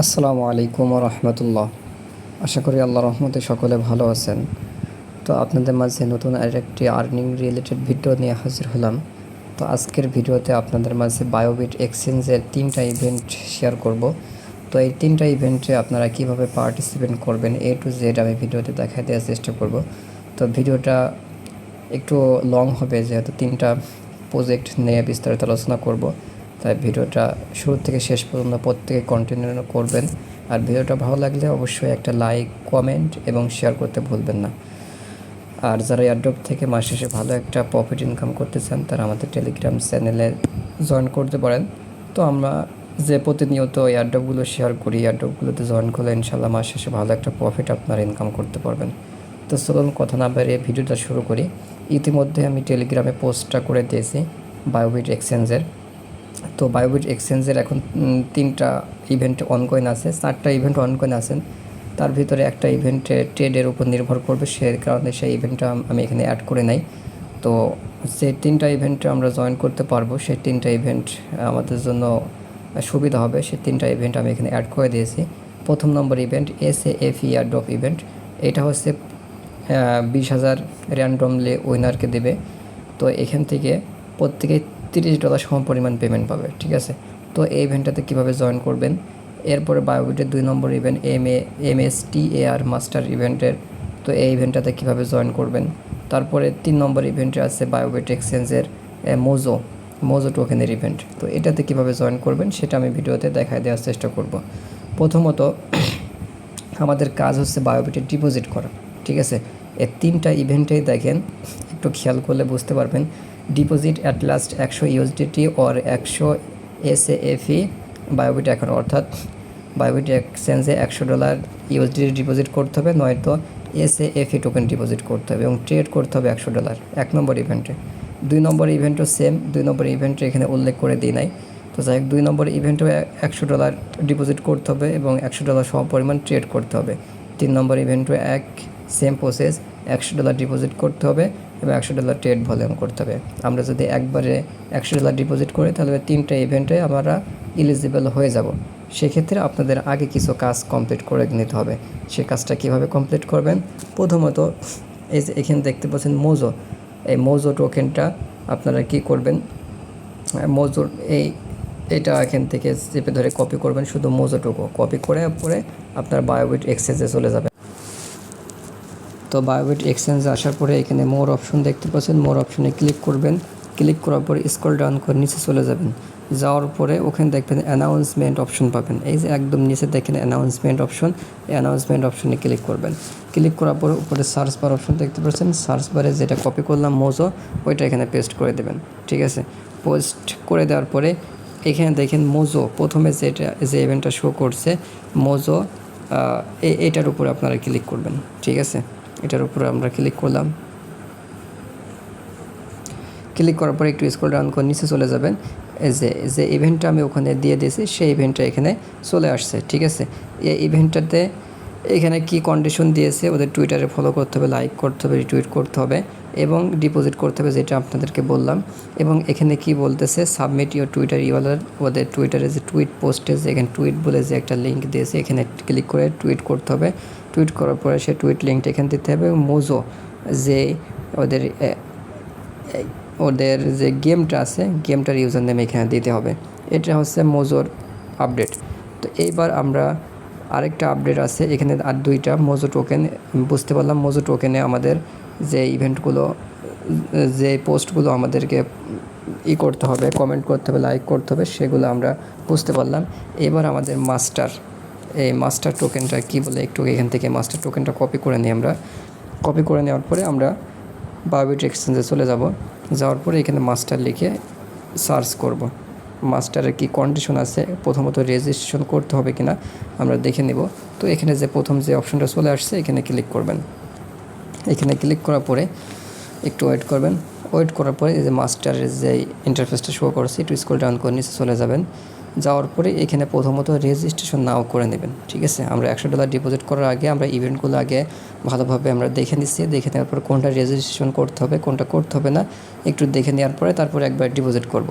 আসসালামু আলাইকুম রহমতুল্লাহ। আশা করি আল্লাহ রহমতে সকলে ভালো আছেন। তো আপনাদের মাঝে নতুন আরেকটি আর্নিং রিলেটেড ভিডিও নিয়ে হাজির হলাম। তো আজকের ভিডিওতে আপনাদের মাঝে বায়োবিট এক্সচেঞ্জের 3টা ইভেন্ট শেয়ার করব। তো এই 3টা ইভেন্টে আপনারা কিভাবে পার্টিসিপেট করবেন A to Z আমি ভিডিওতে দেখাই দেওয়ার চেষ্টা করব। তো ভিডিওটা একটু লং হবে, যেহেতু 3টা প্রজেক্ট নিয়ে বিস্তারিত আলোচনা করব, তাই ভিডিওটা শুরু থেকে শেষ পর্যন্ত প্রত্যেকে কন্টিনিউ করবেন। আর ভিডিওটা ভালো লাগলে অবশ্যই একটা লাইক, কমেন্ট এবং শেয়ার করতে ভুলবেন না। আর যারা এয়ারড্রপ থেকে মাস শেষে ভালো একটা প্রফিট ইনকাম করতে চান, তারা আমাদের টেলিগ্রাম চ্যানেলে জয়েন করতে পারেন। তো আমরা যে প্রতিনিয়ত এয়ারড্রপগুলো শেয়ার করি, এয়ারড্রপগুলোতে জয়েন করলে ইনশাল্লাহ মাস শেষে ভালো একটা প্রফিট আপনারা ইনকাম করতে পারবেন। তো চলুন কথা না বাড়িয়ে ভিডিওটা শুরু করি। ইতিমধ্যে আমি টেলিগ্রামে পোস্টটা করে দিয়েছি বায়োবিট এক্সচেঞ্জের। তো বায়োবিট এক্সচেঞ্জের এখন 3টা ইভেন্ট অনগোয়িং আছে, 4টা ইভেন্ট অনগোয়িং আছেন। তার ভিতরে একটা ইভেন্টে ট্রেডের উপর নির্ভর করবে, সে কারণে সেই ইভেন্টটা আমি এখানে অ্যাড করে নাই। তো যে 3টা ইভেন্টে আমরা জয়েন করতে পারবো, সেই 3টা ইভেন্ট আমাদের জন্য সুবিধা হবে, সেই 3টা ইভেন্ট আমি এখানে অ্যাড করে দিয়েছি। প্রথম নম্বর ইভেন্ট SAFE এয়ারড্রপ ইভেন্ট। এটা হচ্ছে 20,000 র্যান্ডমলি উইনারকে দেবে। তো এখান থেকে প্রত্যেকে $30 সম পরিমাণ পেমেন্ট পাবে, ঠিক আছে। তো এই ইভেন্টটাতে কীভাবে জয়েন করবেন। এরপরে বায়োবিটের 2 নম্বর ইভেন্ট MSTAR মাস্টার ইভেন্টের। তো এই ইভেন্টটাতে কীভাবে জয়েন করবেন। তারপরে 3 নম্বর ইভেন্টে আছে বায়োবিট এক্সচেঞ্জের মোজো টোকেনের ইভেন্ট। তো এটাতে কীভাবে জয়েন করবেন সেটা আমি ভিডিওতে দেখায় দেওয়ার চেষ্টা করব। প্রথমত আমাদের কাজ হচ্ছে বায়োবিটে ডিপোজিট করা, ঠিক আছে। এই 3টা ইভেন্টেই দেখেন, একটু খেয়াল করলে বুঝতে পারবেন। Deposit at last 100 USDT or 100 SAFE বায়োবিট এখন, অর্থাৎ বায়োবিট এক্সচেঞ্জে $100 USDT ডিপোজিট করতে হবে, নয়তো SAFE টোকেন ডিপোজিট করতে হবে এবং ট্রেড করতে হবে $100 1 নম্বর ইভেন্টে। 2 নম্বর ইভেন্টও সেম, 2 নম্বর ইভেন্টে এখানে উল্লেখ করে দিই নাই। তো যাই হোক, 2 নম্বর ইভেন্টেও $100 ডিপোজিট করতে হবে এবং $100 সম পরিমাণ ট্রেড করতে হবে। 3 নম্বর ইভেন্টও সেম প্রসেস, $100 ডিপোজিট করতে হবে এবং $100 ট্রেড ভলিউম করতে হবে। আমরা যদি একবারে $100 ডিপোজিট করি, তাহলে 3টা ইভেন্টে আমরা এলিজিবল হয়ে যাব। সেক্ষেত্রে আপনাদের আগে কিছু কাজ কমপ্লিট করে নিতে হবে। সেই কাজটা কীভাবে কমপ্লিট করবেন। প্রথমত এই যে এখানে দেখতে পাচ্ছেন এই মোজো টোকেনটা আপনারা কি করবেন, মোজোর এটা এখান থেকে চেপে ধরে কপি করবেন, শুধু মোজোটুকু কপি করে পরে আপনার বায়োবিট এক্সচেঞ্জে চলে যাবে। তো বায়োবিট এক্সচেঞ্জে আসার পরে এখানে মোর অপশন দেখতে পাচ্ছেন, মোর অপশনে ক্লিক করবেন। ক্লিক করার পরে স্ক্রল ডাউন করে নিচে চলে যাবেন। যাওয়ার পরে ওখানে দেখবেন অ্যানাউন্সমেন্ট অপশন পাবেন। এই যে একদম নিচে দেখেন অ্যানাউন্সমেন্ট অপশন, অ্যানাউন্সমেন্ট অপশনে ক্লিক করবেন। ক্লিক করার পরে উপরে সার্চ বার অপশন দেখতে পাচ্ছেন, সার্চ বারে যেটা কপি করলাম মোজো, ওইটা এখানে পেস্ট করে দেবেন, ঠিক আছে। পোস্ট করে দেওয়ার পরে এখানে দেখেন মোজো প্রথমে যে ইভেন্টটা শো করছে মোজো, এটার উপরে আপনারা ক্লিক করবেন, ঠিক আছে। এটার উপরে আমরা ক্লিক করলাম। ক্লিক করার পরে একটু স্ক্রল ডাউন করে নিচে চলে যাবেন। যে ইভেন্টটা আমি ওখানে দিয়ে দিয়েছি, সেই ইভেন্টটা এখানে চলে আসছে, ঠিক আছে। এই ইভেন্টটাতে এখানে কি কন্ডিশন দিয়েছে, ওদের টুইটারে ফলো করতে হবে, লাইক করতে হবে, রিটুইট করতে হবে এবং ডিপোজিট করতে হবে, যেটা আপনাদেরকে বললাম। এবং এখানে কি বলতেছে, সাবমিট ইউর টুইটার ইউআরএল। ওদের টুইটারে যে টুইট পোস্টে যে এখানে টুইট বলে যে একটা লিঙ্ক দিয়েছে, এখানে ক্লিক করে টুইট করতে হবে। টুইট করার পরে সে টুইট লিঙ্কটা এখানে দিতে হবে এবং মোজো যে ওদের ওদের যে গেমটা আছে, গেমটার ইউজার নেম এখানে দিতে হবে। এটা হচ্ছে মোজোর আপডেট। তো এইবার আমরা আরেকটা আপডেট আছে এখানে, আর 2টা মোজো টোকেন বুঝতে পারলাম। মোজো টোকেনে আমাদের যে ইভেন্টগুলো, যে পোস্টগুলো আমাদেরকে করতে হবে, কমেন্ট করতে হবে, লাইক করতে হবে, সেগুলো আমরা বুঝতে পারলাম। এবার আমাদের এই মাস্টার টোকেনটা কি বলে, একটু এখান থেকে মাস্টার টোকেনটা কপি করে নিই আমরা। কপি করে নেওয়ার পরে আমরা বায়োবিট এক্সচেঞ্জে চলে যাব। যাওয়ার পরে এখানে মাস্টার লিখে সার্চ করব। মাস্টারের কি কন্ডিশন আছে, প্রথমত রেজিস্ট্রেশন করতে হবে কিনা আমরা দেখে নেব। তো এখানে যে প্রথম যে অপশনটা চলে আসছে, এখানে ক্লিক করবেন। এখানে ক্লিক করার পরে একটু ওয়েট করবেন। ওয়েট করার পরে এই যে মাস্টারের যে ইন্টারফেসটা শো করছে, একটু স্ক্রল ডাউন করে নিচে চলে যাবেন। যাওয়ার পরে এখানে প্রথমত রেজিস্ট্রেশন নাও করে নেবেন, ঠিক আছে। আমরা $100 ডিপোজিট করার আগে আমরা ইভেন্টগুলো আগে ভালোভাবে আমরা দেখে নিচ্ছি। দেখে নেওয়ার পরে কোনটা রেজিস্ট্রেশন করতে হবে, কোনটা করতে হবে না একটু দেখে নেওয়ার পরে তারপরে একবার ডিপোজিট করব,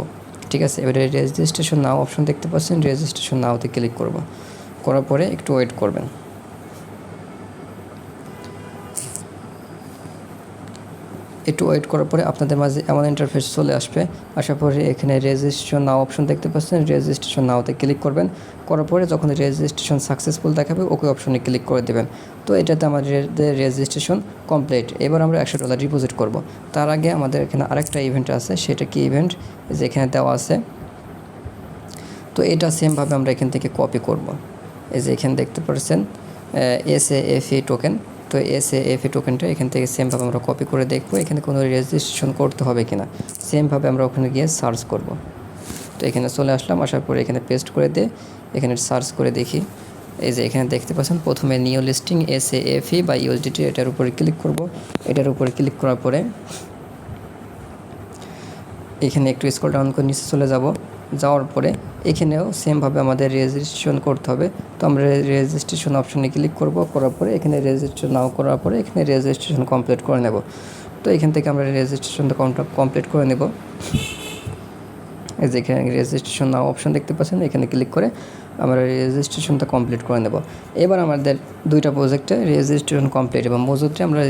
ঠিক আছে। এবারে রেজিস্ট্রেশন নাও অপশন দেখতে পাচ্ছেন, রেজিস্ট্রেশন নাওতে ক্লিক করব। করার পরে একটু ওয়েট করবেন। একটু ওয়েট করার পরে আপনাদের মাঝে এমন ইন্টারফেস চলে আসবে। আসার পরে এখানে রেজিস্ট্রেশন নাও অপশন দেখতে পাচ্ছেন, রেজিস্ট্রেশন নাওতে ক্লিক করবেন। করার পরে যখন রেজিস্ট্রেশন সাকসেসফুল দেখাবে ওকে অপশনে ক্লিক করে দেবেন। তো এটাতে আমাদের রেজিস্ট্রেশন কমপ্লিট। এবার আমরা $100 ডিপোজিট করব। তার আগে আমাদের এখানে আরেকটা ইভেন্ট আছে, সেটা কি ইভেন্ট যে এখানে দেওয়া আছে। তো এটা সেমভাবে আমরা এখান থেকে কপি করব। এই যে এখানে দেখতে পাচ্ছেন SAFE টোকেন। তো SAFE টোকেনটা এখান থেকে সেমভাবে আমরা কপি করে দেখব এখানে কোনো রেজিস্ট্রেশন করতে হবে কিনা। সেমভাবে আমরা ওখানে গিয়ে সার্চ করব। তো এখানে চলে আসলাম, আসার পরে এখানে পেস্ট করে দিয়ে এখানে সার্চ করে দেখি। এই যে এখানে দেখতে পাচ্ছেন প্রথমে নিউ লিস্টিং SAFE বা USDT, এটার উপরে ক্লিক করব। এটার উপরে ক্লিক করার পরে এখানে একটু স্ক্রল ডাউন করে নিচে চলে যাব। যাওয়ার পরে এখানেও সেমভাবে আমাদের রেজিস্ট্রেশন করতে হবে। তো আমরা রেজিস্ট্রেশন অপশনে ক্লিক করব। করার পরে এখানে রেজিস্ট্রেশন নাও করার পরে এখানে রেজিস্ট্রেশন কমপ্লিট করে নেব। তো এখান থেকে আমরা রেজিস্ট্রেশনটা কমপ্লিট করে নেব। এই যে এখানে রেজিস্ট্রেশন নাও অপশন দেখতে পাচ্ছেন, এখানে ক্লিক করে আমরা রেজিস্ট্রেশনটা কমপ্লিট করে নেব। এবার আমাদের দুইটা প্রজেক্টে রেজিস্ট্রেশন কমপ্লিট এবং মজুদে আমরা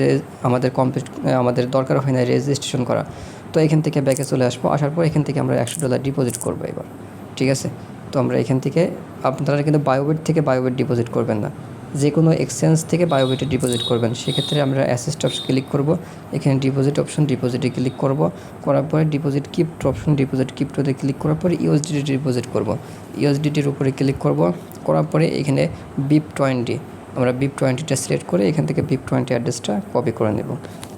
আমাদের দরকার হয় না রেজিস্ট্রেশন করা। তো এখান থেকে ব্যাকে চলে আসবো। আসার পর এখান থেকে আমরা $100 ডিপোজিট করবো এবার। ঠিক আছে, তো আমরা এখান থেকে আপনারা কিন্তু বায়োবিট থেকে বায়োবিট ডিপোজিট করবেন না, যে কোনো এক্সচেঞ্জ থেকে বায়োবিটে ডিপোজিট করবেন। সেক্ষেত্রে আমরা অ্যাসেস্ট অপশন ক্লিক করব। এখানে ডিপোজিট অপশন, ডিপোজিটে ক্লিক করব। করার পরে ডিপোজিট কিপ্ট অপশন, ডিপোজিট কিপ্টোতে ক্লিক করার পরে USDT ডিপোজিট করব। USDTর উপরে ক্লিক করব। করার পরে এখানে BIP20 আমরা BIP20টা সিলেক্ট করে এখান থেকে BIP20 অ্যাড্রেসটা কপি করে নেব।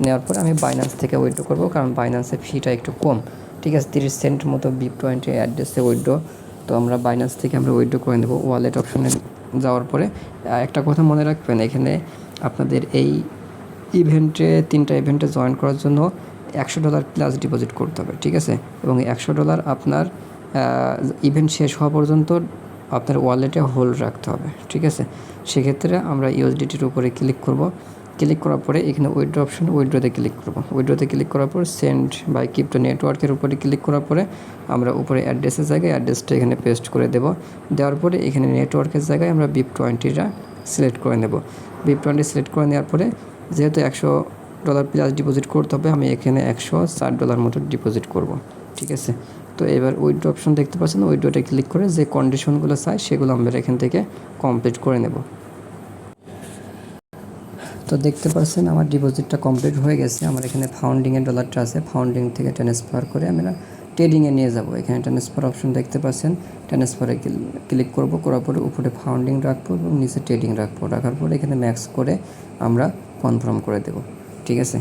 নেওয়ার পরে আমি বাইন্যান্স থেকে উইথড্র করব, কারণ বাইন্যান্সের ফিটা একটু কম। ঠিক আছে, 30 সেন্ট মতো BIP20 অ্যাড্রেসে উইথড্র। তো আমরা বাইন্যান্স থেকে আমরা উইথড্র করে নেব। ওয়ালেট অপশনে যাওয়ার পরে একটা কথা মনে রাখবেন, এখানে আপনাদের এই ইভেন্টে 3টা ইভেন্টে জয়েন করার জন্য $100 প্লাস ডিপোজিট করতে হবে। ঠিক আছে, এবং $100 আপনার ইভেন্ট শেষ হওয়া পর্যন্ত আপনার ওয়ালেটে হোল্ড রাখতে হবে। ঠিক আছে, সেক্ষেত্রে আমরা USDTর উপরে ক্লিক করব। ক্লিক করার পরে এখানে উইথড্র অপশন, উইথড্রোতে ক্লিক করব। উইথড্রোতে ক্লিক করার পর সেন্ড বাই ক্রিপ্টো নেটওয়ার্কের উপরে ক্লিক করার পরে আমরা উপরে অ্যাড্রেসের জায়গায় অ্যাড্রেসটা এখানে পেস্ট করে দেব। দেওয়ার পরে এখানে নেটওয়ার্কের জায়গায় আমরা BIP20টা সিলেক্ট করে নেব। BIP20 সিলেক্ট করে নেওয়ার পরে যেহেতু $100 প্লাস ডিপোজিট করতে হবে, আমি এখানে $160 মতো ডিপোজিট করব। ঠিক আছে, তো এবার উইথড্র অপশন দেখতে পাচ্ছেন, উইথড্রোতে ক্লিক করে যে কন্ডিশনগুলো চাই সেগুলো আমরা এখান থেকে কমপ্লিট করে নেব। তো দেখতে পাচ্ছেন আমার ডিপোজিটটা কমপ্লিট হয়ে গেছে। আমার এখানে ফাউন্ডিংয়ের ডলারটা আছে, ফাউন্ডিং থেকে ট্রান্সফার করে আমরা ট্রেডিংয়ে নিয়ে যাব। এখানে ট্রান্সফার অপশন দেখতে পাচ্ছেন, ট্রান্সফারে ক্লিক করব। করার পরে উপরে ফাউন্ডিং রাখবো এবং নিচে ট্রেডিং রাখবো। রাখার পরে এখানে ম্যাক্স করে আমরা কনফার্ম করে দেব। ঠিক আছে,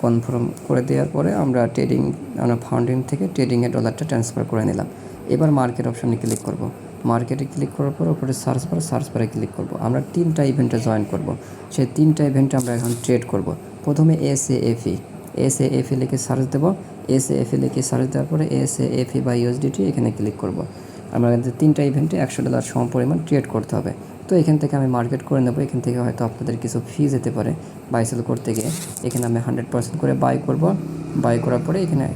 কনফার্ম করে দেওয়ার পরে আমরা ফাউন্ডিং থেকে ট্রেডিংয়ে ডলারটা ট্রান্সফার করে নিলাম। এবার মার্কেট অপশনে ক্লিক করব। মার্কেটে ক্লিক করার পর উপরে সার্চ বারে ক্লিক করব। আমরা 3টা ইভেন্টে জয়েন করব। সেই 3টা ইভেন্টে আমরা এখন ট্রেড করব। প্রথমে SAFE লিখে সার্চ দেব। SAFE লিখে সার্চ দেওয়ার পরে SAFE বা USDT এখানে ক্লিক করব। আমরা 3টা ইভেন্টে $100 সমপরিমাণ ট্রেড করতে হবে। তো এখান থেকে আমি মার্কেট করে নেব। এখান থেকে হয়তো আপনাদের কিছু ফি যেতে পারে বাই সেল করতে গিয়ে। এখানে আমি 100% করে বাই করব। বাই করার পরে এখানে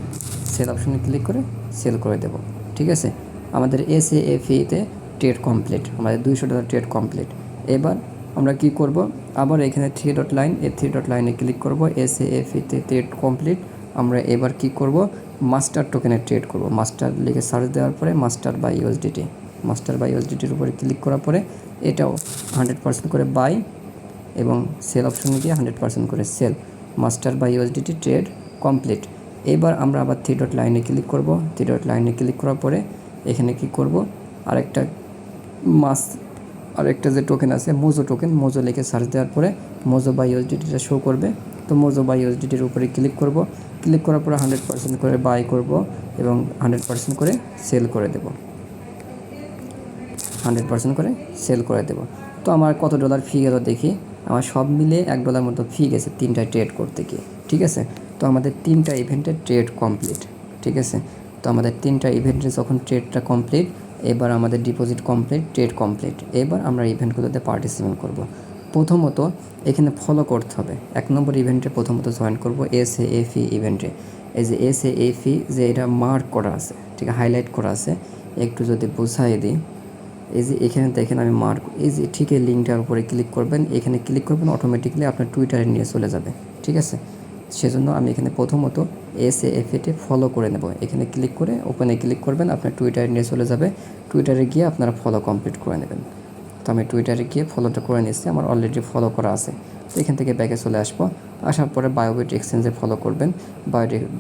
সেল অপশনে ক্লিক করে সেল করে দেব। ঠিক আছে, আমাদের SAFE-তে ট্রেড কমপ্লিট, আমাদের $200 ট্রেড কমপ্লিট। এবার আমরা কি করব, আবার এখানে 3 ডট লাইন, এই 3 ডট লাইনে ক্লিক করব। SAFE-তে ট্রেড কমপ্লিট। আমরা এবার কি করব, মাস্টার টোকেনে ট্রেড করব। মাস্টার লিখে সার্চ দেওয়ার পরে মাস্টার বাই USDTর উপরে ক্লিক করার পরে এটাও 100% করে বাই এবং সেল অপশনে গিয়ে 100% করে sell. Master buy USDT trade complete. এবার আমরা আবার 3 ডট লাইনে ক্লিক করব। 3 ডট লাইনে ক্লিক করার পরে এখানে কি করব, আরেকটা যে টোকেন আছে মোজো লিখে সার্চ দেওয়ার পরে মোজো বাই USDTটা শো করবে। তো মোজো বাই USDTর উপরে ক্লিক করব। ক্লিক করার পরে 100% করে বাই করব এবং 100% করে সেল করে দেব। 100% করে সেল করে দেব। তো আমার কত ডলার ফি গেল দেখি। আমার সব মিলে $1 মতো ফি গেছে 3টা ট্রেড করতে গিয়ে। ঠিক আছে, তো আমাদের 3টা ইভেন্টের ট্রেড কমপ্লিট। ঠিক আছে, তো আমাদের 3টা ইভেন্টে যখন ট্রেডটা কমপ্লিট, এবার আমাদের ডিপোজিট কমপ্লিট, ট্রেড কমপ্লিট। এবার আমরা ইভেন্টগুলোতে পার্টিসিপেট করব। প্রথমত এখানে ফলো করতে হবে। 1 নম্বর ইভেন্টে প্রথমত জয়েন করব SAFE ইভেন্টে। এই যে SAFE যে এটা মার্ক করা আছে, ঠিক আছে, হাইলাইট করা আছে, একটু যদি বোঝাই দিই। এই যে এখানে দেখেন আমি মার্ক, এই যে ঠিক এই লিঙ্কটার উপরে ক্লিক করবেন, এখানে ক্লিক করবেন অটোমেটিকলি আপনার টুইটারে নিয়ে চলে যাবে, ঠিক আছে। সেজন্য আমি এখানে প্রথমত SAFT ফলো করে নেব, এখানে ক্লিক করে ওপেনে ক্লিক করবেন, আপনার টুইটারে নিয়ে চলে যাবে। টুইটারে গিয়ে আপনারা ফলো কমপ্লিট করে নেবেন। তো আমি টুইটারে গিয়ে ফলোটা করে নিচ্ছি, আমার অলরেডি ফলো করা আছে। তো এখান থেকে ব্যাকে চলে আসবো, আসার পরে বায়োবিট এক্সচেঞ্জে ফলো করবেন।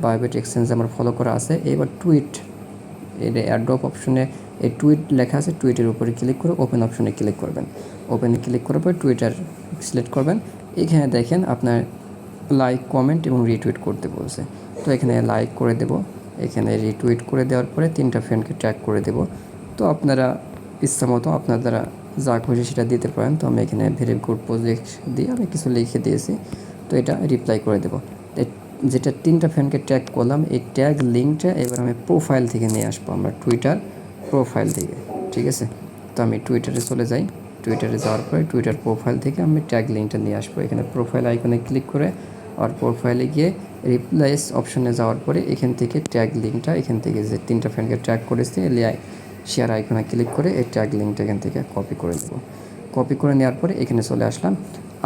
বায়োবিট এক্সচেঞ্জে আমার ফলো করা আছে। এবার টুইট, এর অ্যাড্রপ অপশনে এই টুইট লেখা আছে, টুইটের উপরে ক্লিক করে ওপেন অপশনে ক্লিক করবেন। ওপেনে ক্লিক করার পর টুইটার সিলেক্ট করবেন। এখানে দেখেন আপনার লাইক, কমেন্ট এবং রিটুইট করতে বলছে। তো এখানে লাইক করে দেব, এখানে রিটুইট করে দেওয়ার পরে 3টা ফ্রেন্ডকে ট্যাগ করে দেব। তো আপনারা ইচ্ছা মতো আপনারা যা খুশি সেটা দিতে পারেন। তো আমি এখানে ভেরি গুড প্রজেক্ট দিয়ে আমি কিছু লিখে দিয়েছি। তো এটা রিপ্লাই করে দেব। যেটা 3টা ফ্রেন্ডকে ট্যাগ করলাম, এই ট্যাগ লিঙ্কটা এবার আমি প্রোফাইল থেকে নিয়ে আসবো, আমরা টুইটার প্রোফাইল থেকে, ঠিক আছে। তো আমি টুইটারে চলে যাই, টুইটারে যাওয়ার পরে টুইটার প্রোফাইল থেকে আমি ট্যাগ লিঙ্কটা নিয়ে আসবো। এখানে প্রোফাইল আইকনে ক্লিক করে আর প্রোফাইলে গিয়ে রিপ্লেস অপশনে যাওয়ার পরে এখান থেকে ট্যাগ লিঙ্কটা, এখান থেকে যে 3টা ফ্রেন্ডকে ট্যাগ করেছি শেয়ার আইকনে ক্লিক করে এই ট্যাগ লিঙ্কটা এখান থেকে কপি করে দেবো। কপি করে নেওয়ার পরে এখানে চলে আসলাম।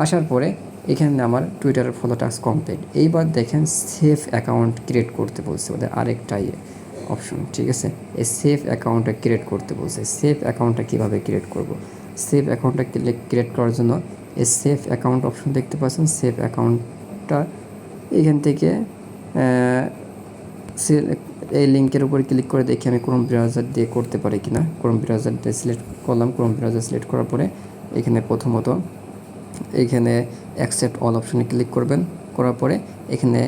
আসার পরে এখানে আমার টুইটারের ফলো টাস্ক কমপ্লিট। এইবার দেখেন সেফ অ্যাকাউন্ট ক্রিয়েট করতে বলছে ওদের আরেকটা অপশন, ঠিক আছে। এই সেফ অ্যাকাউন্টটা ক্রিয়েট করতে বলছে। সেফ অ্যাকাউন্টটা কীভাবে ক্রিয়েট করব? সেফ অ্যাকাউন্টটা ক্রিয়েট করার জন্য এই সেফ অ্যাকাউন্ট অপশন দেখতে পাচ্ছেন। সেফ অ্যাকাউন্টটা এখান থেকে এই লিঙ্কের উপর ক্লিক করে দেখি আমি ক্রোম ব্রাউজার দিয়ে করতে পারি কিনা। ক্রোম ব্রাউজার দিয়ে সিলেক্ট করলাম। ক্রোম ব্রাউজার সিলেক্ট করার পরে এখানে প্রথমত এখানে অ্যাকসেপ্ট অল অপশনে ক্লিক করবেন। করার পরে এখানে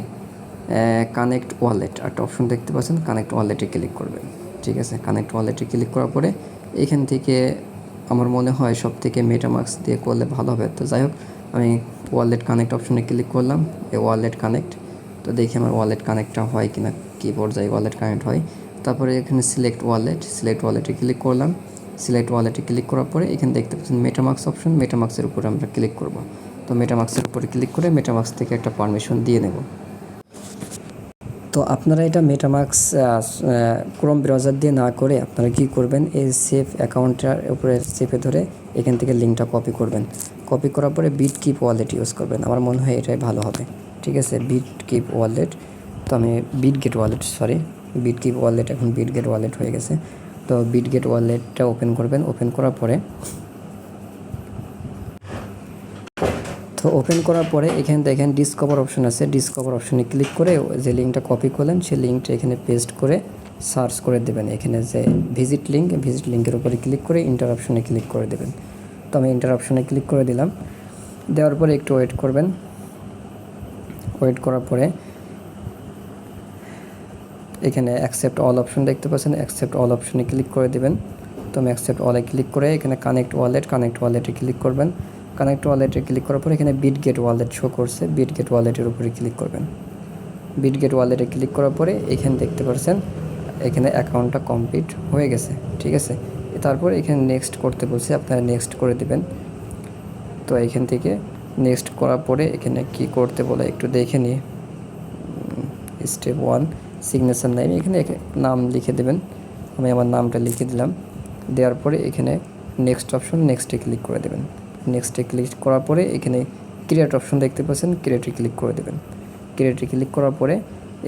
কানেক্ট ওয়ালেট একটা অপশন দেখতে পাচ্ছেন, কানেক্ট ওয়ালেটে ক্লিক করবেন, ঠিক আছে। কানেক্ট ওয়ালেটে ক্লিক করার পরে এখান থেকে আমার মনে হয় সব থেকে মেটামাস্ক দিয়ে করলে ভালো হবে। তো যাই হোক, আমি ওয়ালেট কানেক্ট অপশনে ক্লিক করলাম, এই ওয়ালেট কানেক্ট। তো দেখি আমার ওয়ালেট কানেক্টটা হয় কিনা, কী পর্যায়ে ওয়ালেট কানেক্ট হয়। তারপরে এখানে সিলেক্ট ওয়ালেটে ক্লিক করলাম। সিলেক্ট ওয়ালেটে ক্লিক করার পরে এখানে দেখতে পাচ্ছেন মেটামাস্ক অপশন, মেটামাস্কের উপরে আমরা ক্লিক করব। তো মেটামাস্কের উপরে ক্লিক করে মেটামাস্ক থেকে একটা পারমিশন দিয়ে নেব। তো আপনারা এটা মেটামাস্ক ক্রোম ব্রাউজার দিয়ে না করে আপনারা কী করবেন, এই সেফ অ্যাকাউন্টটার উপরে চেপে ধরে এখান থেকে লিঙ্কটা কপি করবেন। কপি করার পরে বিটকিপ ওয়ালেট ইউজ করবেন, আমার মনে হয় এটাই ভালো হবে, ঠিক আছে। বিটকিপ ওয়ালেট, তো আমি বিটগেট ওয়ালেট এখন বিটগেট ওয়ালেট হয়ে গেছে। তো বিটগেট ওয়ালেটটা ওপেন করবেন। ওপেন করার পরে এখানে দেখেন ডিসকভার অপশন আছে। ডিসকভার অপশনে ক্লিক করে যে লিঙ্কটা কপি করলেন সেই লিঙ্কটা এখানে পেস্ট করে সার্চ করে দেবেন। এখানে যে ভিজিট লিঙ্কের উপরে ক্লিক করে ইন্টার অপশনে ক্লিক করে দেবেন। তো আমি ইন্টার অপশনে ক্লিক করে দিলাম। দেওয়ার পরে একটু ওয়েট করবেন। ওয়েট করার পরে এখানে অ্যাকসেপ্ট অল অপশন দেখতে পাচ্ছেন, অ্যাকসেপ্ট অল অপশনে ক্লিক করে দেবেন। তো আমি অ্যাকসেপ্ট অলে ক্লিক করে এখানে কানেক্ট ওয়ালেটে ক্লিক করবেন। কানেক্ট ওয়ালেটে ক্লিক করার পর এখানে বিটগেট ওয়ালেট শো করছে, বিটগেট ওয়ালেটের উপরে ক্লিক করবেন। বিটগেট ওয়ালেটে ক্লিক করার পরে এখানে দেখতে পাচ্ছেন এখানে অ্যাকাউন্টটা কমপ্লিট হয়ে গেছে, ঠিক আছে। তারপর এখানে নেক্সট করতে বলছে, আপনারা নেক্সট করে দেবেন। তো এখান থেকে নেক্সট করার পরে এখানে কি করতে বলে একটু দেখে নিই। স্টেপ 1 সিগনেচার নেম, এখানে নাম লিখে দেবেন। আমি আমার নামটা লিখে দিলাম। দেওয়ার পরে এখানে নেক্সট অপশন, নেক্সটে ক্লিক করে দেবেন। নেক্সটে ক্লিক করার পরে এখানে ক্রিয়েট অপশন দেখতে পাচ্ছেন, ক্রিয়েটে ক্লিক করে দেবেন। ক্রিয়েটে ক্লিক করার পরে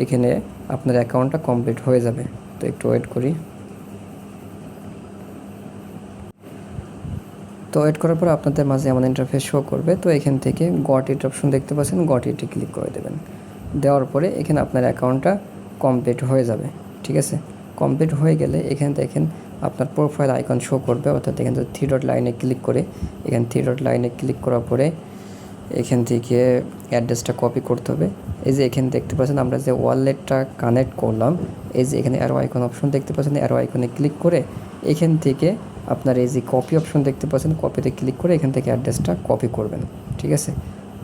এখানে আপনার অ্যাকাউন্টটা কমপ্লিট হয়ে যাবে। তো একটু ওয়েট করি। তো ওয়েট করার পর আপনাদের মাঝে এমন ইন্টারফেস শো করবে। তো এখান থেকে গট ইট অপশন দেখতে পাচ্ছেন, গট ইটে ক্লিক করে দেবেন। দেওয়ার পরে এখানে আপনার অ্যাকাউন্টটা কমপ্লিট হয়ে যাবে, ঠিক আছে। কমপ্লিট হয়ে গেলে এখানে দেখেন আপনার প্রোফাইল আইকন শো করবে, অর্থাৎ এখান থেকে 3 ডট লাইনে ক্লিক করে এখানে 3 ডট লাইনে ক্লিক করার পরে এখান থেকে অ্যাড্রেসটা কপি করতে হবে। এই যে এখানে দেখতে পাচ্ছেন আমরা যে ওয়ালেটটা কানেক্ট করলাম, এই যে এখানে অ্যারো আইকন অপশন দেখতে পাচ্ছেন, অ্যারো আইকনে ক্লিক করে এখান থেকে আপনার এই যে কপি অপশন দেখতে পাচ্ছেন, কপিতে ক্লিক করে এখান থেকে অ্যাড্রেসটা কপি করবেন, ঠিক আছে।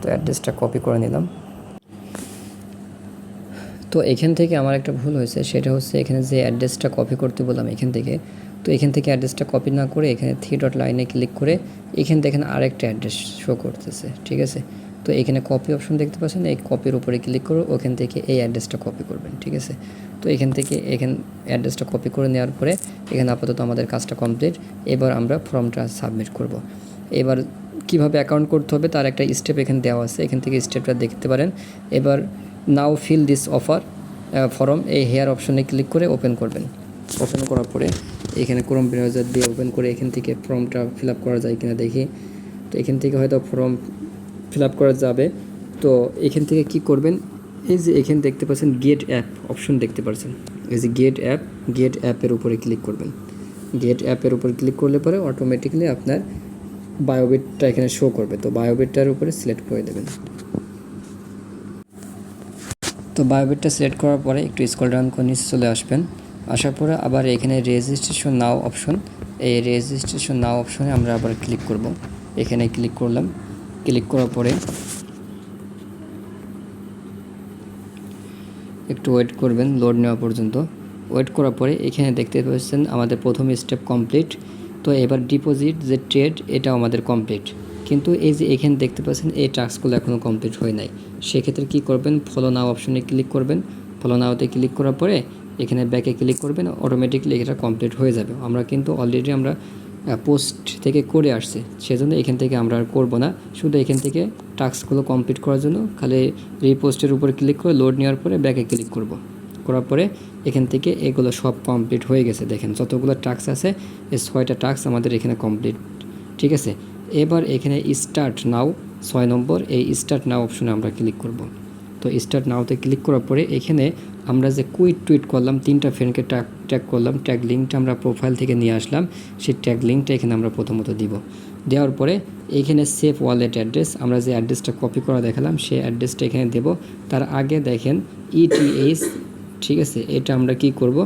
তো অ্যাড্রেসটা কপি করে নিলাম। তো এখান থেকে আমার একটা ভুল হয়েছে, সেটা হচ্ছে এখানে যে অ্যাড্রেসটা কপি করতে বললাম এখান থেকে, তো এখান থেকে অ্যাড্রেসটা কপি না করে এখানে 3 ডট লাইনে ক্লিক করে এখানে দেখেন আরেকটা অ্যাড্রেস শো করতেছে, ঠিক আছে। তো এখানে কপি অপশন দেখতে পাচ্ছেন, এই কপির উপরে ক্লিক করে ওখান থেকে এই অ্যাড্রেসটা কপি করবেন, ঠিক আছে। তো এখান থেকে অ্যাড্রেসটা কপি করে নেওয়ার পরে এখানে আপাতত আমাদের কাজটা কমপ্লিট। এবার আমরা ফর্মটা সাবমিট করব। এবার কিভাবে অ্যাকাউন্ট করতে হবে তার একটা স্টেপ এখানে দেওয়া আছে, এখান থেকে স্টেপটা দেখতে পারেন। এবার নাও ফিল দিস অফার ফর্ম, এই হেয়ার অপশনে ক্লিক করে ওপেন করবেন। ওপেন করার পরে এখানে ক্রোম ব্রাউজার দিয়ে ওপেন করে এখান থেকে ফর্মটা ফিল আপ করা যায় কিনা দেখি। তো এখান থেকে হয়তো ফর্ম ফিল আপ করা যাবে। তো এখান থেকে কি করবেন, এই যে এখানে দেখতে পাচ্ছেন গেট অ্যাপ অপশন দেখতে পাচ্ছেন, এই যে গেট অ্যাপের উপরে ক্লিক করবেন। গেট অ্যাপের উপর ক্লিক করলে পরে অটোমেটিক্যালি আপনার বায়োবিটটা এখানে শো করবে। তো বায়োবিটটার উপরে সিলেক্ট করে দেবেন। তো বায়োবিটটা সিলেক্ট করার পরে একটু স্ক্রল ডাউন করে নিচে চলে আসবেন। আসার পরে আবার এখানে রেজিস্ট্রেশন নাও অপশন, এই রেজিস্ট্রেশন নাও অপশনে আমরা আবার ক্লিক করব। এখানে ক্লিক করলাম। ক্লিক করার পরে একটু ওয়েট করবেন লোড নেওয়া পর্যন্ত। ওয়েট করার পরে এখানে দেখতে পাচ্ছেন আমাদের প্রথম স্টেপ কমপ্লিট। তো এবার ডিপোজিট যে ট্রেড এটাও আমাদের কমপ্লিট, কিন্তু এই যে এখানে দেখতে পাচ্ছেন এই টাস্কগুলো এখনও কমপ্লিট হয় নাই। সেক্ষেত্রে কী করবেন, ফলো নাও অপশনে ক্লিক করবেন। ফলো নাওতে ক্লিক করার পরে এখানে ব্যাকে ক্লিক করবেন, অটোমেটিকলি এটা কমপ্লিট হয়ে যাবে। আমরা কিন্তু অলরেডি আমরা পোস্ট থেকে করে আসছে, সেজন্য এখান থেকে আমরা আর করবো না। শুধু এখান থেকে টাস্কগুলো কমপ্লিট করার জন্য খালি রিপোস্টের উপর ক্লিক করে লোড নেওয়ার পরে ব্যাকে ক্লিক করব। করার পরে এখান থেকে এগুলো সব কমপ্লিট হয়ে গেছে। দেখেন যতগুলো টাস্ক আছে এই 6টা টাস্ক আমাদের এখানে কমপ্লিট, ঠিক আছে। এবার এখানে স্টার্ট নাও 6 নম্বর, এই স্টার্ট নাও অপশনে আমরা ক্লিক করব। তো স্টার্ট নাওতে ক্লিক করার পরে এখানে আমরা যে কুইক টুইট করলাম, 3টা ফ্রেন্ডকে ট্যাগ করলাম, ট্যাগ লিঙ্কটা আমরা প্রোফাইল থেকে নিয়ে আসলাম, সেই ট্যাগ লিঙ্কটা এখানে আমরা প্রথমত দিব। দেওয়ার পরে এখানে সেভ ওয়ালেট অ্যাড্রেস, আমরা যে অ্যাড্রেসটা কপি করা দেখালাম সেই অ্যাড্রেসটা এখানে দেব। তার আগে দেখেন ETH, ঠিক আছে, এটা আমরা কি করব,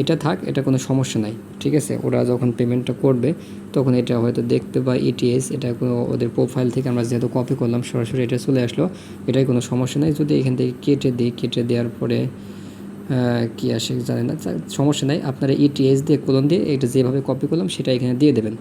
এটা থাক, এটা কোনো সমস্যা নাই, ঠিক আছে। ওরা যখন পেমেন্টটা করবে তখন এটা হয়তো দেখতে বা ETH, এটা কোনো ওদের প্রোফাইল থেকে আমরা যেহেতু কপি করলাম সরাসরি এটা চলে আসলো, এটাই কোনো সমস্যা নাই। যদি এখান থেকে কেটে দিই, কেটে দেওয়ার পরে কী আসে জানে না, সমস্যা নাই। আপনারা ETH দিয়ে কোলন দিয়ে এটা যেভাবে কপি করলাম সেটা এখানে দিয়ে দেবেন।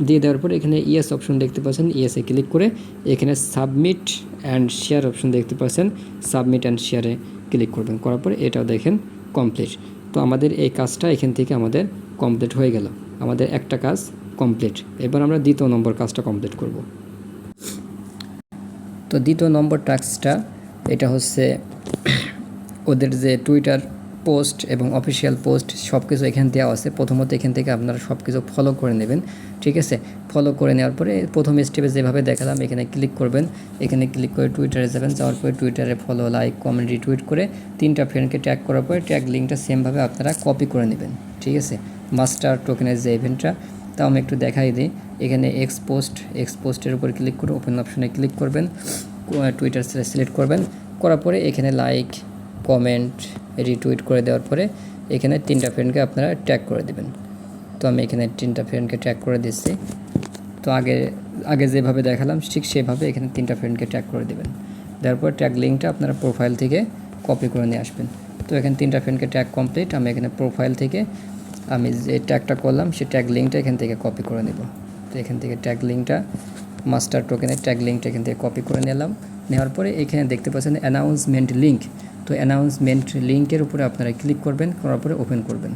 দিয়ে দেওয়ার পরে এখানে ইয়েস অপশন দেখতে পাচ্ছেন, ইয়েসে ক্লিক করে এখানে সাবমিট অ্যান্ড শেয়ার অপশন দেখতে পাচ্ছেন, সাবমিট অ্যান্ড শেয়ারে ক্লিক করবেন। করার পরে এটাও দেখেন কমপ্লিট। তো আমাদের এই কাজটা এখান থেকে আমাদের কমপ্লিট হয়ে গেল, আমাদের একটা কাজ কমপ্লিট। এবার আমরা দ্বিতীয় নম্বর কাজটা কমপ্লিট করব। তো দ্বিতীয় নম্বর টাস্কটা এটা হচ্ছে ওদের যে টুইটার পোস্ট এবং অফিসিয়াল পোস্ট সব কিছু এখানে দেওয়া আছে। প্রথমত এখান থেকে আপনারা সব কিছু ফলো করে নেবেন, ঠিক আছে। ফলো করে নেওয়ার পরে প্রথম স্টেপে যেভাবে দেখালাম এখানে ক্লিক করবেন। এখানে ক্লিক করে টুইটারে যাবেন, যাওয়ার পরে টুইটারে ফলো, লাইক, কমেন্ট, রিটুইট করে 3টা ফ্রেন্ডকে ট্যাগ করার পরে ট্যাগ লিঙ্কটা সেমভাবে আপনারা কপি করে নেবেন, ঠিক আছে। মাস্টার টোকেনের যে ইভেন্টটা, তাও আমি একটু দেখাই দিই। এখানে এক্সপোস্টের উপর ক্লিক করে ওপেন অপশনে ক্লিক করবেন, টুইটার সিলেক্ট করবেন। করার পরে এখানে লাইক, কমেন্ট, রিটুইট করে দেওয়ার পরে এখানে 3টা ফ্রেন্ডকে আপনারা ট্যাগ করে দেবেন। তো আমি এখানে 3টা ফ্রেন্ডকে ট্যাগ করে দিচ্ছি। তো আগে যেভাবে দেখালাম ঠিক সেভাবে এখানে 3টা ফ্রেন্ডকে ট্যাগ করে দেবেন। দেওয়ার পর ট্যাগ লিঙ্কটা আপনারা প্রোফাইল থেকে কপি করে নিয়ে আসবেন। তো এখানে 3টা ফ্রেন্ডকে ট্যাগ কমপ্লিট। আমি এখানে প্রোফাইল থেকে আমি যে ট্যাগটা করলাম সেই ট্যাগ লিঙ্কটা এখান থেকে কপি করে নেব। তো এখান থেকে ট্যাগ লিঙ্কটা, মাস্টার টোকেনের ট্যাগ লিঙ্কটা এখান থেকে কপি করে নিলাম। নেওয়ার পরে এখানে দেখতে পাচ্ছেন অ্যানাউন্সমেন্ট লিঙ্ক। তো অ্যানাউন্সমেন্ট লিঙ্কের উপরে আপনারা ক্লিক করবেন, করার পরে ওপেন করবেন।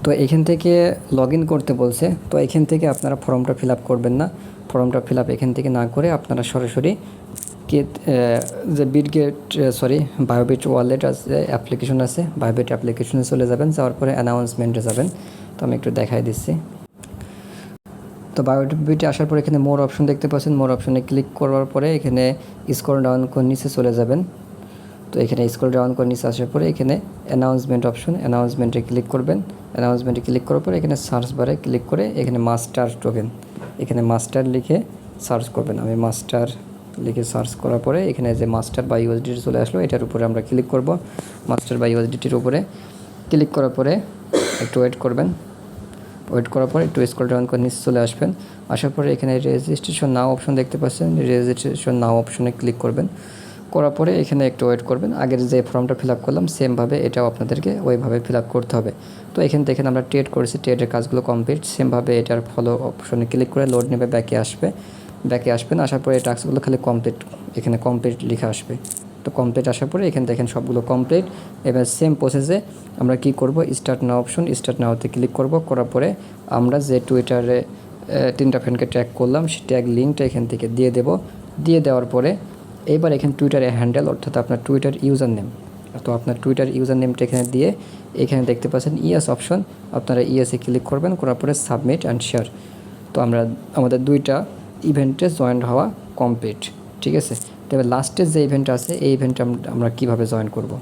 তো এখান থেকে লগ ইন করতে বলছে। তো এখান থেকে আপনারা ফর্মটা ফিল আপ করবেন না, ফর্মটা ফিল আপ এখান থেকে না করে আপনারা সরাসরি যে বায়োবিট ওয়ালেট আছে, অ্যাপ্লিকেশন আছে, বায়োবিট অ্যাপ্লিকেশনে চলে যাবেন। যাওয়ার পরে অ্যানাউন্সমেন্টে যাবেন। তো আমি একটু দেখাই দিচ্ছি। তো বায়োবিটে আসার পরে এখানে মোর অপশন দেখতে পাচ্ছেন, মোর অপশনে ক্লিক করার পরে এখানে স্ক্রল ডাউন করে নিচে চলে যাবেন। তো এখানে স্ক্রল ডাউন করে নিচে আসার পরে এখানে অ্যানাউন্সমেন্ট অপশন, অ্যানাউন্সমেন্টে ক্লিক করবেন। অ্যানাউন্সমেন্টে ক্লিক করার পরে এখানে সার্চ বারে ক্লিক করে এখানে মাস্টার টোকেন, এখানে মাস্টার লিখে সার্চ করবেন। আমি মাস্টার লিখে সার্চ করার পরে এখানে যে মাস্টার বা ইউএসডিটি চলে আসলো, এটার উপরে আমরা ক্লিক করব। মাস্টার বা ইউএসডিটির উপরে ক্লিক করার পরে একটু ওয়েট করবেন। ওয়েট করার পরে একটু স্ক্রল ডাউন করে নিচে চলে আসবেন। আসার পরে এখানে রেজিস্ট্রেশন নাও অপশন দেখতে পাচ্ছেন, রেজিস্ট্রেশন নাও অপশনে ক্লিক করবেন। করার পরে এখানে একটু ওয়েট করবেন। আগের যে ফর্মটা ফিল আপ করলাম সেমভাবে এটাও আপনাদেরকে ওইভাবে ফিল আপ করতে হবে। তো এখান থেকে আমরা ট্রেড করেছি, ট্রেডের কাজগুলো কমপ্লিট। সেমভাবে এটার ফলো অপশনে ক্লিক করে লোড নেবে, ব্যাকে আসবেন। আসার পরে এই টাস্কগুলো খালি কমপ্লিট, এখানে কমপ্লিট লেখা আসবে। তো কমপ্লিট আসার পরে এখানে দেখেন সবগুলো কমপ্লিট। এবার সেম প্রসেসে আমরা কি করব, স্টার্ট নাও অপশন, স্টার্ট নাওতে ক্লিক করব। করার পরে আমরা যে টুইটারে 3টা ফ্রেন্ডকে ট্যাগ করলাম সেই ট্যাগ লিঙ্কটা এখান থেকে দিয়ে দেব। দিয়ে দেওয়ার পরে এবার এখানে টুইটারে হ্যান্ডেল অর্থাৎ আপনার টুইটার ইউজার নেম, তো আপনার টুইটার ইউজার নেমটা এখানে দিয়ে এখানে দেখতে পাচ্ছেন ইয়েস অপশন, আপনারা ইয়েসে ক্লিক করবেন। করার পরে সাবমিট অ্যান্ড শেয়ার। তো আমাদের 2টা ইভেন্টে জয়েন হওয়া কমপ্লিট, ঠিক আছে। তবে লাস্টের যে ইভেন্ট আছে এই ইভেন্টে আমরা কীভাবে জয়েন করব।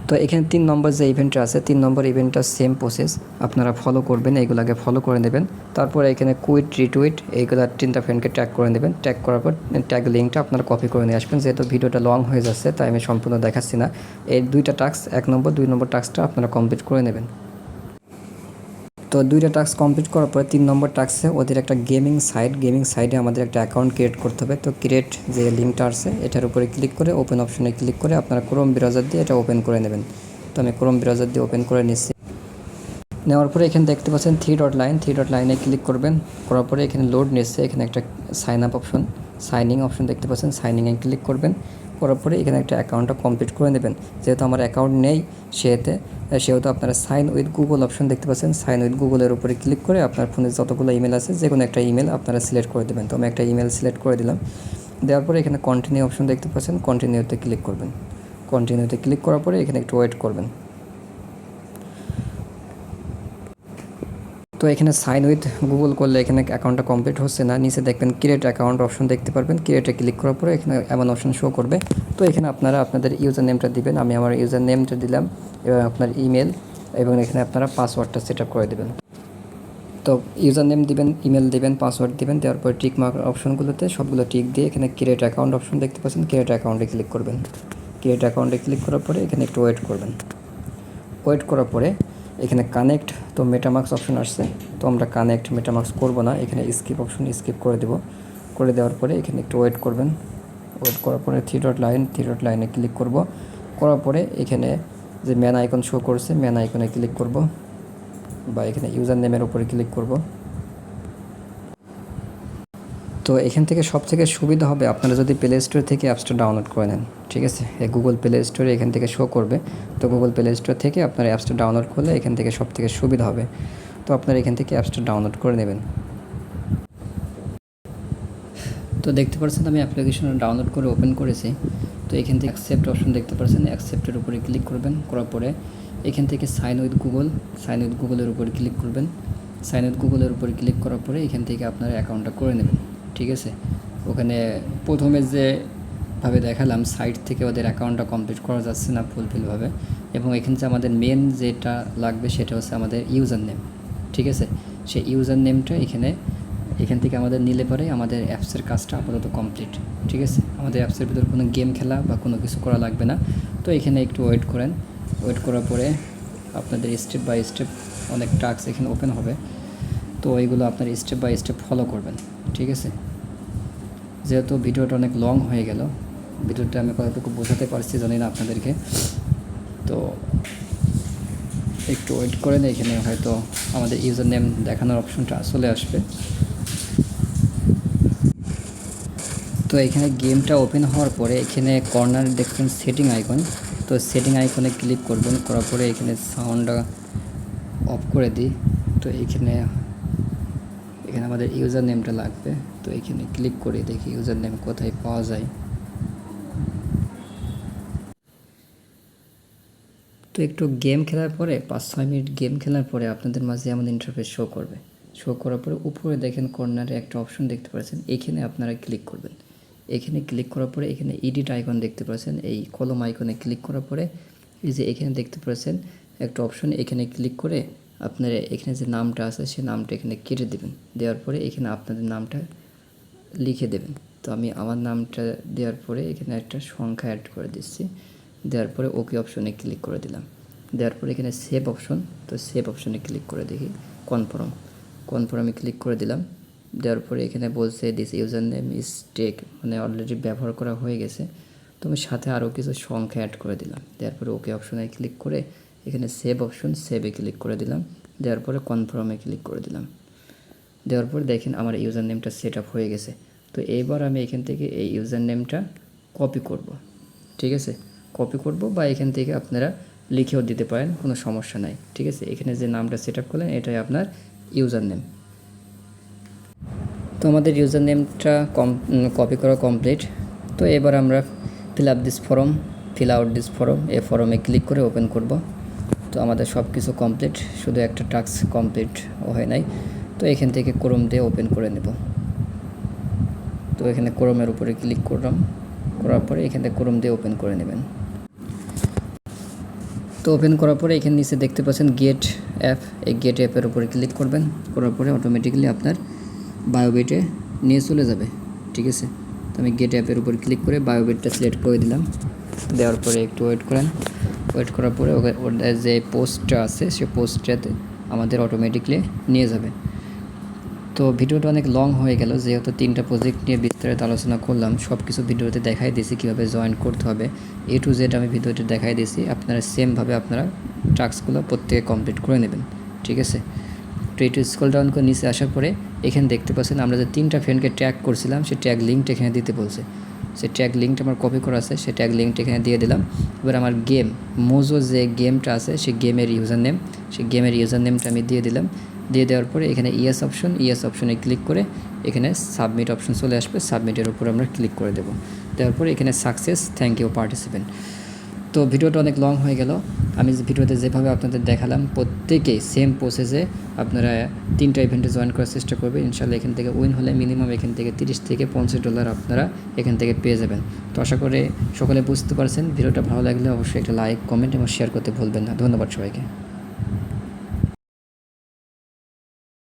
তো এখানে 3 নম্বর যে ইভেন্টটা আছে 3 নম্বর ইভেন্টটা সেম প্রসেস আপনারা ফলো করবেন, এইগুলোকে ফলো করে নেবেন। তারপরে এখানে কুইট রিটুইট এইগুলো 3টা ফ্রেন্ডকে ট্যাগ করে নেবেন। ট্যাগ করার পর ট্যাগ লিঙ্কটা আপনারা কপি করে নিয়ে আসবেন। যেহেতু ভিডিওটা লং হয়ে যাচ্ছে তাই আমি সম্পূর্ণ দেখাচ্ছি না। এই 2টা টাস্ক 1 নম্বর 2 নম্বর টাস্কটা আপনারা কমপ্লিট করে নেবেন। তো 2টা টাস্ক কমপ্লিট করার পরে 3 নম্বর টাস্কে ওদের একটা গেমিং সাইটে আমাদের একটা অ্যাকাউন্ট ক্রিয়েট করতে হবে। তো ক্রিয়েট যে লিঙ্কটা আছে এটার উপরে ক্লিক করে ওপেন অপশনে ক্লিক করে আপনারা ক্রোম ব্রাউজার দিয়ে এটা ওপেন করে নেবেন। তো আমি ক্রোম ব্রাউজার দিয়ে ওপেন করে নিচ্ছি। নেওয়ার পরে এখানে দেখতে পাচ্ছেন 3 ডট লাইনে ক্লিক করবেন। করার পরে এখানে লোড নিচ্ছে, এখানে একটা সাইনিং অপশন দেখতে পাচ্ছেন, সাইনিংয়ে ক্লিক করবেন। করার পরে এখানে একটা অ্যাকাউন্টটা কমপ্লিট করে নেবেন। যেহেতু আমার অ্যাকাউন্ট নেই সেহেতু আপনারা সাইন উইথ গুগল অপশন দেখতে পাচ্ছেন, সাইন উইথ গুগলের উপরে ক্লিক করে আপনার ফোনে যতগুলো ইমেল আছে যে কোনো একটা ইমেল আপনারা সিলেক্ট করে দেবেন। তো আমি একটা ইমেল সিলেক্ট করে দিলাম। দেওয়ার পরে এখানে কন্টিনিউ অপশন দেখতে পাচ্ছেন, কন্টিনিউতে ক্লিক করবেন। কন্টিনিউতে ক্লিক করার পরে এখানে একটু ওয়েট করবেন। তো এখানে সাইন উইথ গুগল করলে এখানে অ্যাকাউন্টটা কমপ্লিট হচ্ছে না। নিচে দেখবেন ক্রিয়েট অ্যাকাউন্ট অপশন দেখতে পারবেন, ক্রিয়েটে ক্লিক করার পরে এখানে এমন অপশন শো করবে। তো এখানে আপনারা আপনাদের ইউজার নেমটা দিবেন, আমি আমার ইউজার নেমটা দিলাম এবং আপনার ইমেল এবং এখানে আপনারা পাসওয়ার্ডটা সেট আপ করে দেবেন। তো ইউজার নেম দিবেন, ইমেল দিবেন, পাসওয়ার্ড দিবেন। দেওয়ার পরে টিক মার্ক অপশনগুলোতে সবগুলো টিক দিয়ে এখানে ক্রিয়েট অ্যাকাউন্ট অপশন দেখতে পাচ্ছেন, ক্রিয়েট অ্যাকাউন্টে ক্লিক করবেন। ক্রিয়েট অ্যাকাউন্টে ক্লিক করার পরে এখানে একটু ওয়েট করবেন। ওয়েট করার পরে এখানে কানেক্ট তো মেটামাস্ক অপশন আসছে, তো আমরা কানেক্ট মেটামাস্ক করব না, এখানে স্কিপ অপশন স্কিপ করে দেব। করে দেওয়ার পরে এখানে একটু ওয়েট করবেন। ওয়েট করার পরে 3 ডট লাইনে ক্লিক করব। করার পরে এখানে যে ম্যান আইকন শো করছে ম্যান আইকনে ক্লিক করব বা এখানে ইউজার নেমের উপরে ক্লিক করব। তো এখান থেকে সবথেকে সুবিধা হবে আপনারা যদি প্লে স্টোর থেকে অ্যাপসটা ডাউনলোড করে নেন, ঠিক আছে। গুগল প্লে স্টোরে এখান থেকে শো করবে। তো গুগল প্লে স্টোর থেকে আপনার অ্যাপসটা ডাউনলোড করলে এখান থেকে সবথেকে সুবিধা হবে। তো আপনারা এখান থেকে অ্যাপসটা ডাউনলোড করে নেবেন। তো দেখতে পাচ্ছেন আমি অ্যাপ্লিকেশনটা ডাউনলোড করে ওপেন করেছি। তো এখান থেকে অ্যাকসেপ্ট অপশন দেখতে পাচ্ছেন, অ্যাকসেপ্টের উপরে ক্লিক করবেন। করার পরে এখান থেকে সাইন উইথ গুগলের উপরে ক্লিক করবেন। সাইন উইথ গুগলের উপরে ক্লিক করার পরে এখান থেকে আপনারা অ্যাকাউন্টটা করে নেবেন, ঠিক আছে। ওখানে প্রথমে যেভাবে দেখালাম সাইট থেকে ওদের অ্যাকাউন্টটা কমপ্লিট করা যাচ্ছে না ফুলফিলভাবে, এবং এখানে যে আমাদের মেন যেটা লাগবে সেটা হচ্ছে আমাদের ইউজার নেম, ঠিক আছে। সেই ইউজার নেমটা এখান থেকে আমাদের নিলে পরে আমাদের অ্যাপসের কাজটা আপাতত কমপ্লিট, ঠিক আছে। আমাদের অ্যাপসের ভিতরে কোনো গেম খেলা বা কোনো কিছু করা লাগবে না। তো এখানে একটু ওয়েট করেন। ওয়েট করার পরে আপনাদের স্টেপ বাই স্টেপ অনেক টাস্ক এখানে ওপেন হবে। তো এইগুলো আপনার স্টেপ বাই স্টেপ ফলো করবেন, ঠিক আছে। যেহেতু ভিডিওটা অনেক লং হয়ে গেল, ভিডিওটা আমি কতটুকু বোঝাতে পারছি জানি না আপনাদেরকে। তো একটু ওয়েট করেন, এখানে হয়তো আমাদের ইউজার নেম দেখানোর অপশনটা চলে আসবে। তো এখানে গেমটা ওপেন হওয়ার পরে এখানে কর্নার দেখবেন সেটিং আইকন, তো সেটিং আইকনে ক্লিক করবেন। করার পরে এখানে সাউন্ডটা অফ করে দিই। তো এখানে আমাদের ইউজার নেমটা লাগবে। তো এখানে ক্লিক করে দেখি ইউজার নেম কোথায় পাওয়া যায়। তো একটু গেম খেলার পরে 5-6 মিনিট গেম খেলার পরে আপনাদের মাঝে এমন ইন্টারফেস শো করবে। শো করার পরে উপরে দেখেন কর্নারে একটা অপশন দেখতে পাচ্ছেন, এখানে আপনারা ক্লিক করবেন। এখানে ক্লিক করার পরে এখানে এডিট আইকন দেখতে পাচ্ছেন, এই কলম আইকনে ক্লিক করার পরে এই যে এখানে দেখতে পাচ্ছেন একটা অপশন, এখানে ক্লিক করে আপনারা এখানে যে নামটা আছে সেই নামটা এখানে কেটে দেবেন। দেওয়ার পরে এখানে আপনাদের নামটা লিখে দেবেন। তো আমি আমার নামটা দেওয়ার পরে এখানে একটা সংখ্যা অ্যাড করে দিচ্ছি। দেওয়ার পরে ওকে অপশনে ক্লিক করে দিলাম। দেওয়ার পরে এখানে সেভ অপশন, তো সেভ অপশনে ক্লিক করে দেখি কনফার্মে ক্লিক করে দিলাম। দেওয়ার পরে এখানে বলছে this user name is take, মানে অলরেডি ব্যবহার করা হয়ে গেছে। তো আমি সাথে আরও কিছু সংখ্যা অ্যাড করে দিলাম। দেওয়ার পরে ওকে অপশনে ক্লিক করে এখানে সেভ অপশন, সেভে ক্লিক করে দিলাম। দেওয়ার পরে কনফার্মে ক্লিক করে দিলাম। দেওয়ার পর দেখেন আমার ইউজার নেমটা সেট আপ হয়ে গেছে। তো এইবার আমি এখান থেকে এই ইউজার নেমটা কপি করব, ঠিক আছে? কপি করব বা এখান থেকে আপনারা লিখেও দিতে পারেন, কোনো সমস্যা নাই, ঠিক আছে? এখানে যে নামটা সেট আপ করলেন এটাই আপনার ইউজার নেম। তো আমাদের ইউজার নেমটা কপি করা কমপ্লিট। তো এবার আমরা ফিল আউট দিস ফর্ম, এই ফর্মে ক্লিক করে ওপেন করব। তো আমাদের সব কিছু কমপ্লিট, শুধু একটা টাস্ক কমপ্লিট হয় নাই। তো এখান থেকে ক্রোম দিয়ে ওপেন করে নেব। তো এখানে ক্রোমের উপরে ক্লিক করলাম, করার পরে এখান থেকে ক্রোম দিয়ে ওপেন করে নেবেন। তো ওপেন করার পরে এখানে নিচে দেখতে পাচ্ছেন গেট অ্যাপ, এই গেট অ্যাপের উপরে ক্লিক করবেন। করার পরে অটোমেটিক্যালি আপনার বায়োবেটে নিয়ে চলে যাবে, ঠিক আছে? তো আমি গেট অ্যাপের উপর ক্লিক করে বায়োবেটটা সিলেক্ট করে দিলাম। দেওয়ার পরে একটু ওয়েট করেন। ওয়েট করার পরে ওর যে পোস্টটা আছে সে পোস্টটাতে আমাদের অটোমেটিকলি নিয়ে যাবে। তো ভিডিওটা অনেক লং হয়ে গেল, যেহেতু 3টা প্রজেক্ট নিয়ে বিস্তারিত আলোচনা করলাম, সব কিছু ভিডিওতে দেখাই দিয়েছি কীভাবে জয়েন করতে হবে, A to Z আমি ভিডিওতে দেখাই দিয়েছি। আপনারা সেমভাবে আপনারা টাস্কগুলো প্রত্যেকে কমপ্লিট করে নেবেন, ঠিক আছে? তো একটু স্ক্রল ডাউন করে নিচে আসার পরে এখানে দেখতে পাচ্ছেন আমরা যে 3টা ফ্রেন্ডকে ট্যাগ করছিলাম সেই ট্যাগ লিঙ্কটা এখানে দিতে বলছে। সেই ট্যাগ লিঙ্কটা আমার কপি করা আছে, সেই ট্যাগ লিঙ্কটা এখানে দিয়ে দিলাম। এবার আমার মোজো যে গেমটা আছে সেই গেমের ইউজার নেমটা আমি দিয়ে দিলাম। দিয়ে দেওয়ার পরে এখানে ইয়েস অপশনে ক্লিক করে এখানে সাবমিট অপশন চলে আসবে, সাবমিটের উপর আমরা ক্লিক করে দেবো। দেওয়ার পরে এখানে সাকসেস, থ্যাংক ইউ পার্টিসিপেন্ট। তো ভিডিওটা অনেক লং হয়ে গেল। আমি ভিডিওতে যেভাবে আপনাদের দেখালাম প্রত্যেকেই সেম প্রসেসে আপনারা 3টা ইভেন্টে জয়েন করার চেষ্টা করবেন। ইনশাল্লাহ এখান থেকে উইন হলে মিনিমাম এখান থেকে $30 থেকে $50 আপনারা এখান থেকে পেয়ে যাবেন। তো আশা করে সকলে বুঝতে পারছেন। ভিডিওটা ভালো লাগলে অবশ্যই একটা লাইক, কমেন্ট এবং শেয়ার করতে ভুলবেন না। ধন্যবাদ সবাইকে।